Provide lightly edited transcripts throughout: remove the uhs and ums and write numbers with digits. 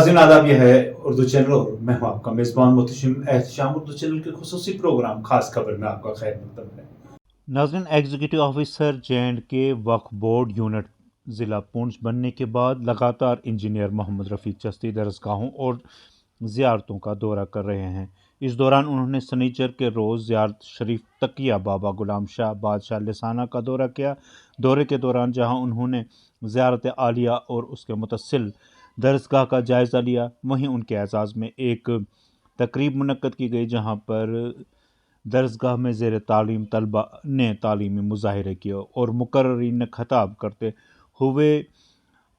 नाज़रीन आदाब, यह है उर्दू चैनल और मैं हूं आपका मेज़बान मुहतशिम एहतशाम। उर्दू चैनल के खुसूसी प्रोग्राम खास खबर में आपका खैर मकदम है। नाज़रीन, एग्जीक्यूटिव ऑफिसर J&K वक्फ बोर्ड यूनिट ज़िला पुंछ बनने के बाद लगातार इंजीनियर मोहम्मद रफ़ीक चिश्ती दरसगाहों और ज़ियारतों का दौरा कर रहे हैं। इस दौरान उन्होंने सनीचर के रोज़ ज़ियारत शरीफ तकिया बाबा गुलाम शाह बादशाह लिसाना का दौरा किया। दौरे के दौरान जहां उन्होंने ज़ियारत आलिया और उसके मुतसिल दरसगाह का जायज़ा लिया, वहीं उनके एजाज़ में एक तकरीब मुनक्कद की गई जहां पर दरसगाह में ज़ेर तालीम तलबा ने तालीमी मुज़ाहरे किए और मुकर्ररीन ने खिताब करते हुए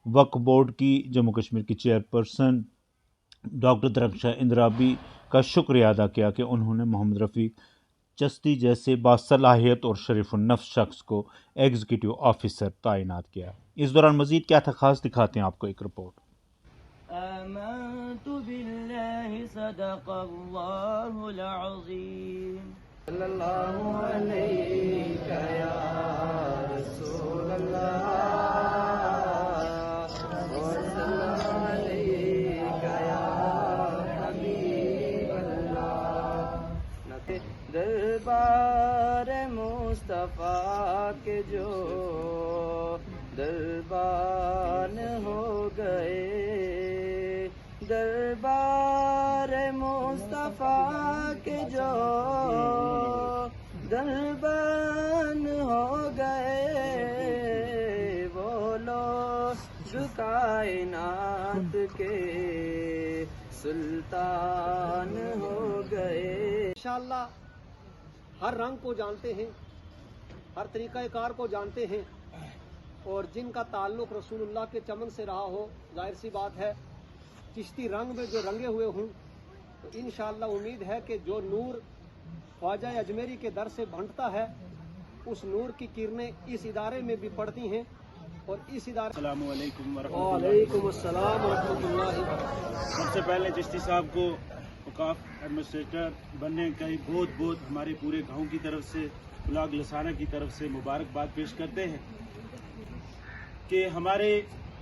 वक्फ बोर्ड की जम्मू कश्मीर की चेयरपर्सन डॉक्टर दरख्शां इंद्राबी का शुक्रिया अदा किया कि उन्होंने मोहम्मद रफ़ीक चिश्ती जैसे बासलाहियत और शरीफुन्नफ्स शख्स को एग्जीक्यूटिव ऑफिसर तैनात किया। इस दौरान मज़ीद क्या था खास, दिखाते हैं आपको एक रिपोर्ट। आमन्तु बिल्लाहि सदक़ल्लाहुल अज़ीम सल्लल्लाहु अलैका या रसूलल्लाह वसल्लम अलैका या हबीबल्लाह। दरबार मुस्तफ़ा के जो दरबान हो गए, दरबार मुस्तफ़ा के जो दरबान हो गए, वो लोग कायनात के सुल्तान हो गए। इंशाअल्लाह हर रंग को जानते हैं, हर तरीक़ाकार को जानते हैं, और जिनका ताल्लुक़ रसूलुल्लाह के चमन से रहा हो, जाहिर सी बात है चिश्ती रंग में जो रंगे हुए हों, तो इंशाअल्लाह उम्मीद है कि जो नूर ख्वाजा अजमेरी के दर से बंटता है, उस नूर की किरणें इस इदारे में भी पड़ती हैं और इस इदारे। अस्सलामु अलैकुम वालेकुम अस्सलाम व रहमतुल्लाहि। सबसे पहले चिश्ती साहब को औकाफ एडमिनिस्ट्रेटर बनने का ही बहुत बहुत हमारे पूरे गांव की तरफ से, ब्लॉक लसाना की तरफ से मुबारकबाद पेश करते हैं कि हमारे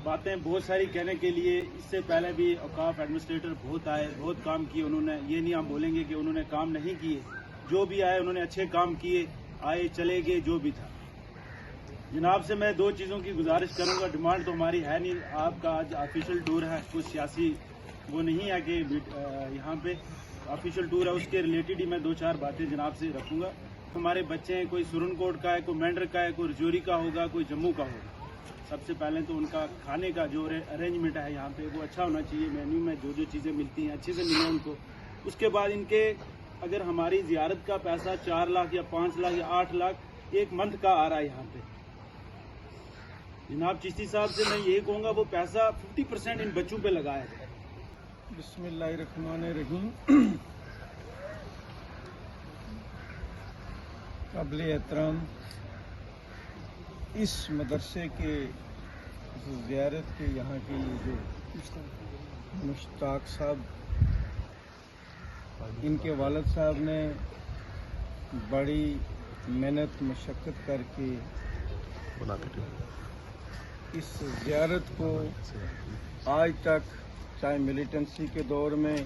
बातें बहुत सारी कहने के लिए इससे पहले भी औकाफ एडमिनिस्ट्रेटर बहुत आए, बहुत काम किए उन्होंने। ये नहीं हम बोलेंगे कि उन्होंने काम नहीं किए, जो भी आए उन्होंने अच्छे काम किए, आए चले गए जो भी था। जनाब से मैं दो चीज़ों की गुजारिश करूंगा, डिमांड तो हमारी है नहीं, आपका आज ऑफिशियल टूर है, कुछ सियासी वो नहीं है कि यहाँ पे ऑफिशियल टूर है, उसके रिलेटेड ही मैं दो चार बातें जनाब से रखूंगा। हमारे बच्चे हैं, कोई सुरनकोट का है, कोई मेंढर का है, कोई रजौरी का होगा, कोई जम्मू का होगा। सबसे पहले तो उनका खाने का जो अरेंजमेंट है यहाँ पे वो अच्छा होना चाहिए, मेन्यू में जो जो चीज़ें मिलती हैं अच्छे से मिले उनको। उसके बाद इनके अगर हमारी ज़ियारत का पैसा 4 लाख या 5 लाख या 8 लाख एक मंथ का आ रहा है यहाँ पे, जनाब चिश्ती साहब से मैं यही कहूँगा वो पैसा 50% इन बच्चों पे लगाया जाए। बिस्मिल्लाहिर्रहमानिर्रहीम। काबिल एहतराम इस मदरसे के ज़ियारत के यहाँ के ये जो मुश्ताक साहब, इनके वालिद साहब ने बड़ी मेहनत मशक्क़त करके इस ज़ियारत को आज तक, चाहे मिलिटेंसी के दौर में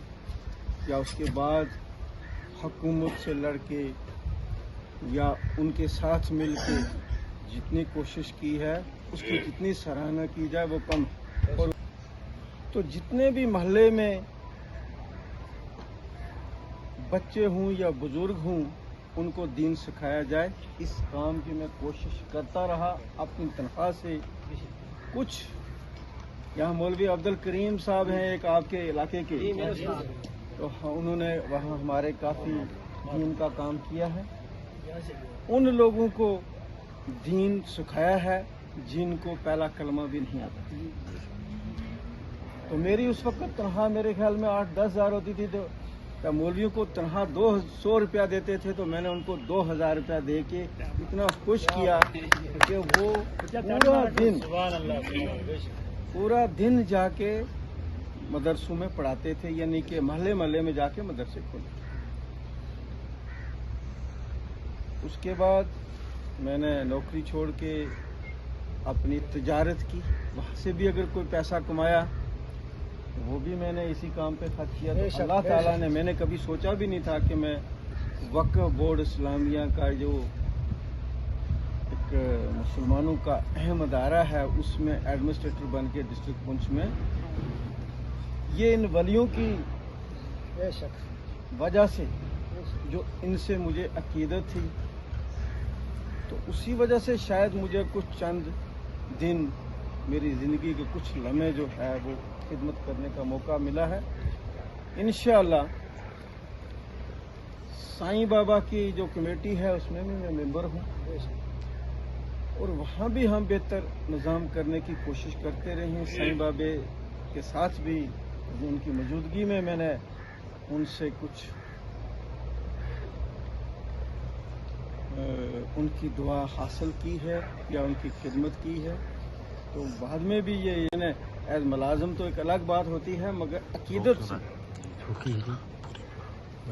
या उसके बाद हुकूमत से लड़के या उनके साथ मिलके जितनी कोशिश की है, उसकी जितनी सराहना की जाए वो कम है। और तो जितने भी महल्ले में बच्चे हों या बुजुर्ग हों, उनको दीन सिखाया जाए, इस काम की मैं कोशिश करता रहा अपनी तनख्वाह से। कुछ यहाँ मौलवी अब्दुल करीम साहब हैं एक आपके इलाके के, तो उन्होंने वहाँ हमारे काफ़ी दीन का काम किया है। उन लोगों को दीन सिखाया है जिनको पहला कलमा भी नहीं आता। तो मेरी उस वक्त तनख्वाह मेरे ख्याल में 8-10 हज़ार होती थी, तो मौलवियों को तनख्वाह 200 रुपया देते थे, तो मैंने उनको 2000 रुपया दे के इतना खुश किया कि वो पूरा दिन जाके मदरसों में पढ़ाते थे, यानी कि महल्ले महल्ले में जाके मदरसे खोले। उसके बाद मैंने नौकरी छोड़ के अपनी तिजारत की, वहाँ से भी अगर कोई पैसा कमाया वो भी मैंने इसी काम पे खर्च किया। तो अल्लाह ताला ने, मैंने कभी सोचा भी नहीं था कि मैं वक्फ बोर्ड इस्लामिया का जो एक मुसलमानों का अहम अदारा है उसमें एडमिनिस्ट्रेटर बन के डिस्ट्रिक्ट पुंछ में, ये इन वलियों की वजह से जो इनसे मुझे अकीदत थी, तो उसी वजह से शायद मुझे कुछ चंद दिन मेरी ज़िंदगी के कुछ लम्हे जो है वो खिदमत करने का मौका मिला है। इंशाअल्लाह साईं बाबा की जो कमेटी है उसमें भी मैं मेंबर हूँ, और वहाँ भी हम बेहतर निज़ाम करने की कोशिश करते रहे हैं। साईं बाबे के साथ भी उनकी मौजूदगी में मैंने उनसे कुछ उनकी दुआ हासिल की है या उनकी खिदमत की है। तो बाद में भी ये एज मुलाजिम तो एक अलग बात होती है, मगर अकीदत से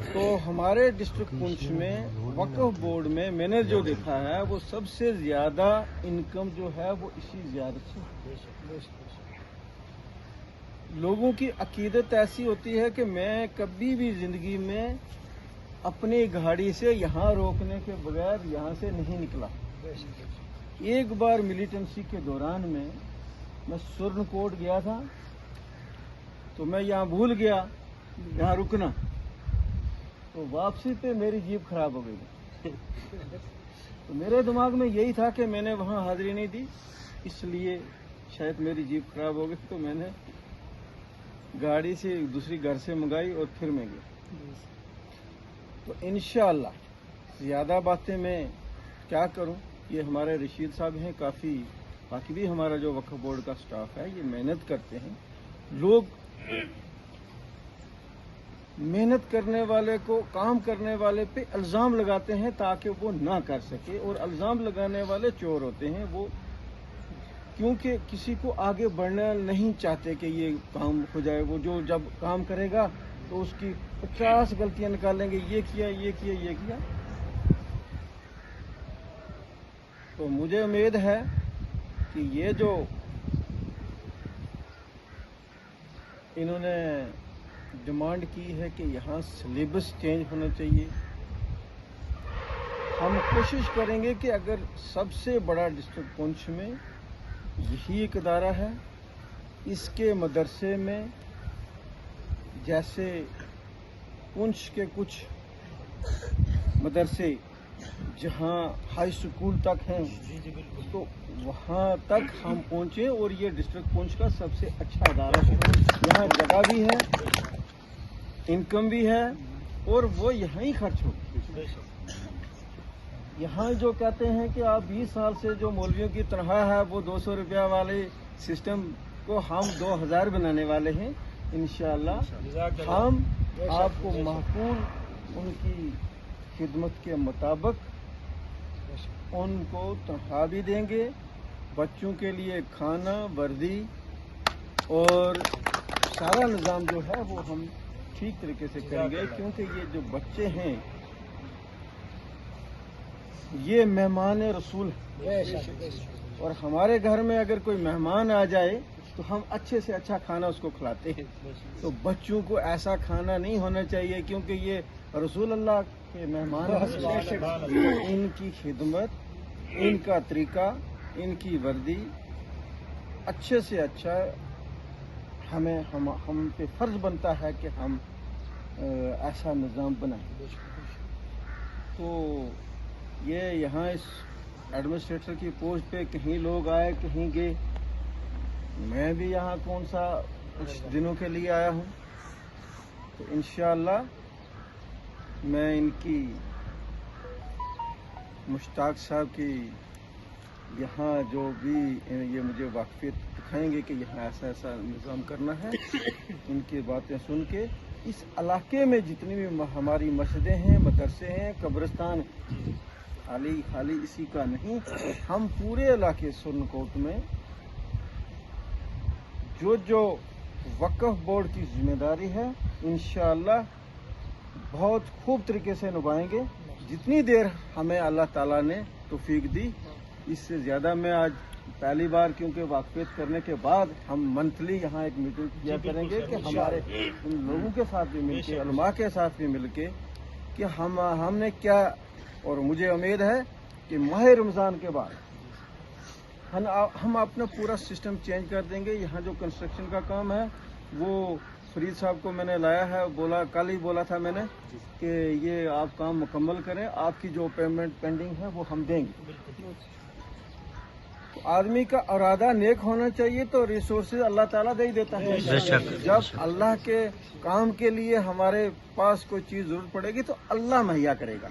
तो हमारे डिस्ट्रिक्ट पुंछ में वक्फ बोर्ड में मैंने जो देखा है वो सबसे ज़्यादा इनकम जो है वो इसी ज़ियारत से। लोगों की अकीदत ऐसी होती है कि मैं कभी भी ज़िंदगी में अपनी गाड़ी से यहाँ रोकने के बगैर यहाँ से नहीं निकला। एक बार मिलिटेंसी के दौरान में मैं सुरनकोट गया था, तो मैं यहाँ भूल गया यहाँ रुकना, तो वापसी पे मेरी जीप खराब हो गई। तो मेरे दिमाग में यही था कि मैंने वहाँ हाजिरी नहीं दी, इसलिए शायद मेरी जीप खराब हो गई। तो मैंने गाड़ी से दूसरी घर से मंगाई और फिर मैं गया। तो इंशाअल्लाह ज़्यादा बातें मैं क्या करूं, ये हमारे रशीद साहब हैं, काफ़ी बाकी भी हमारा जो वक्फ बोर्ड का स्टाफ है ये मेहनत करते हैं। लोग मेहनत करने वाले को, काम करने वाले पे इल्ज़ाम लगाते हैं ताकि वो ना कर सके, और इल्ज़ाम लगाने वाले चोर होते हैं वो, क्योंकि किसी को आगे बढ़ना नहीं चाहते कि ये काम हो जाए। वो जो जब काम करेगा तो उसकी 50 गलतियां निकालेंगे, ये किया ये किया ये किया। तो मुझे उम्मीद है कि ये जो इन्होंने डिमांड की है कि यहाँ सिलेबस चेंज होना चाहिए, हम कोशिश करेंगे कि अगर सबसे बड़ा डिस्ट्रिक्ट पुंछ में यही एक अदारा है, इसके मदरसे में जैसे पुंछ के कुछ मदरसे जहाँ हाई स्कूल तक हैं, तो वहाँ तक हम पहुँचे, और ये डिस्ट्रिक्ट पुंछ का सबसे अच्छा अदारा है। यहाँ जगह भी है, इनकम भी है, और वो यहाँ ही खर्च हो। यहाँ जो कहते हैं कि आप 20 साल से जो मौलवियों की तनख्वाह है वो 200 रुपया वाले सिस्टम को हम 2000 बनाने वाले हैं। इंशाअल्लाह हम आपको माकूल उनकी खिदमत के मुताबिक उनको तनख्वाह भी देंगे, बच्चों के लिए खाना, वर्दी और सारा निज़ाम जो है वो हम ठीक तरीके से करेंगे, क्योंकि ये जो बच्चे हैं ये मेहमान रसूल है, और हमारे घर में अगर कोई मेहमान आ जाए तो हम अच्छे से अच्छा खाना उसको खिलाते हैं। तो बच्चों को ऐसा खाना नहीं होना चाहिए, क्योंकि ये रसूल अल्लाह के मेहमान हैं। इनकी खिदमत, इनका तरीका, इनकी वर्दी अच्छे से अच्छा हमें हम पे फर्ज बनता है कि हम ऐसा निज़ाम बनाएं। तो ये यहाँ इस एडमिनिस्ट्रेटर की पोस्ट पे कहीं लोग आए, कहीं गए। मैं भी यहाँ कौन सा कुछ दिनों के लिए आया हूँ, तो इंशाअल्लाह मैं इनकी मुश्ताक साहब की यहाँ जो भी ये मुझे वाकफियत दिखाएंगे कि यहाँ ऐसा ऐसा निज़ाम करना है, इनकी बातें सुन के इस इलाके में जितनी भी हमारी मस्जिदें हैं, मदरसे हैं, कब्रिस्तान, खाली इसी का नहीं, हम पूरे इलाके सुरनकोट में जो वक्फ बोर्ड की जिम्मेदारी है इंशाअल्लाह बहुत खूब तरीके से निभाएंगे, जितनी देर हमें अल्लाह ताला ने तौफीक दी। इससे ज़्यादा मैं आज पहली बार, क्योंकि वाकफियत करने के बाद हम मंथली यहाँ एक मीटिंग किया करेंगे कि हमारे उन लोगों के साथ भी मिलके, उलमा के साथ भी मिलके कि हमने क्या, और मुझे उम्मीद है कि माह रमज़ान के बाद हम अपना पूरा सिस्टम चेंज कर देंगे। यहाँ जो कंस्ट्रक्शन का काम है वो फरीद साहब को मैंने लाया है, बोला, कल ही बोला था मैंने कि ये आप काम मुकम्मल करें, आपकी जो पेमेंट पेंडिंग है वो हम देंगे। तो आदमी का इरादा नेक होना चाहिए, तो रिसोर्सेज अल्लाह ताला दे ही देता है। जब अल्लाह के काम के लिए हमारे पास कोई चीज़ जरूरत पड़ेगी तो अल्लाह मुहैया करेगा,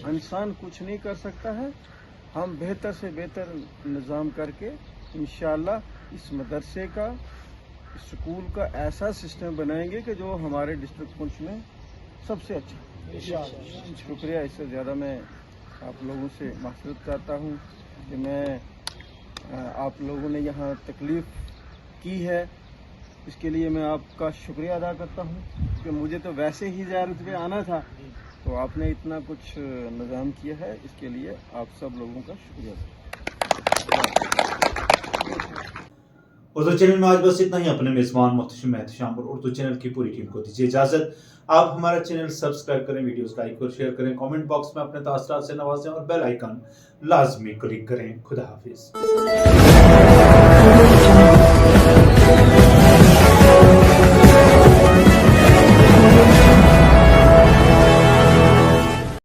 इंसान कुछ नहीं कर सकता है। हम बेहतर से बेहतर निज़ाम करके इंशाअल्लाह इस मदरसे का, स्कूल का ऐसा सिस्टम बनाएंगे कि जो हमारे डिस्ट्रिक्ट पुंछ में सबसे अच्छा। शुक्रिया। इससे ज़्यादा मैं आप लोगों से माफ़रत चाहता हूँ कि मैं आप लोगों ने यहाँ तकलीफ़ की है, इसके लिए मैं आपका शुक्रिया अदा करता हूँ कि मुझे तो वैसे ही ज़ियारत पे आना था, तो आपने इतना कुछ निज़ाम किया है, इसके लिए आप सब लोगों का शुक्रिया। उर्दू चैनल में आज बस इतना ही। अपने मेज़बान मोहतशिम एहतशाम और उर्दू चैनल की पूरी टीम को दीजिए इजाज़त। आप हमारा चैनल सब्सक्राइब करें, वीडियोस लाइक और शेयर करें, कमेंट बॉक्स में अपने तासरात से नवाजें और बेल आइकन लाजमी क्लिक करें। खुदा हाफिज़।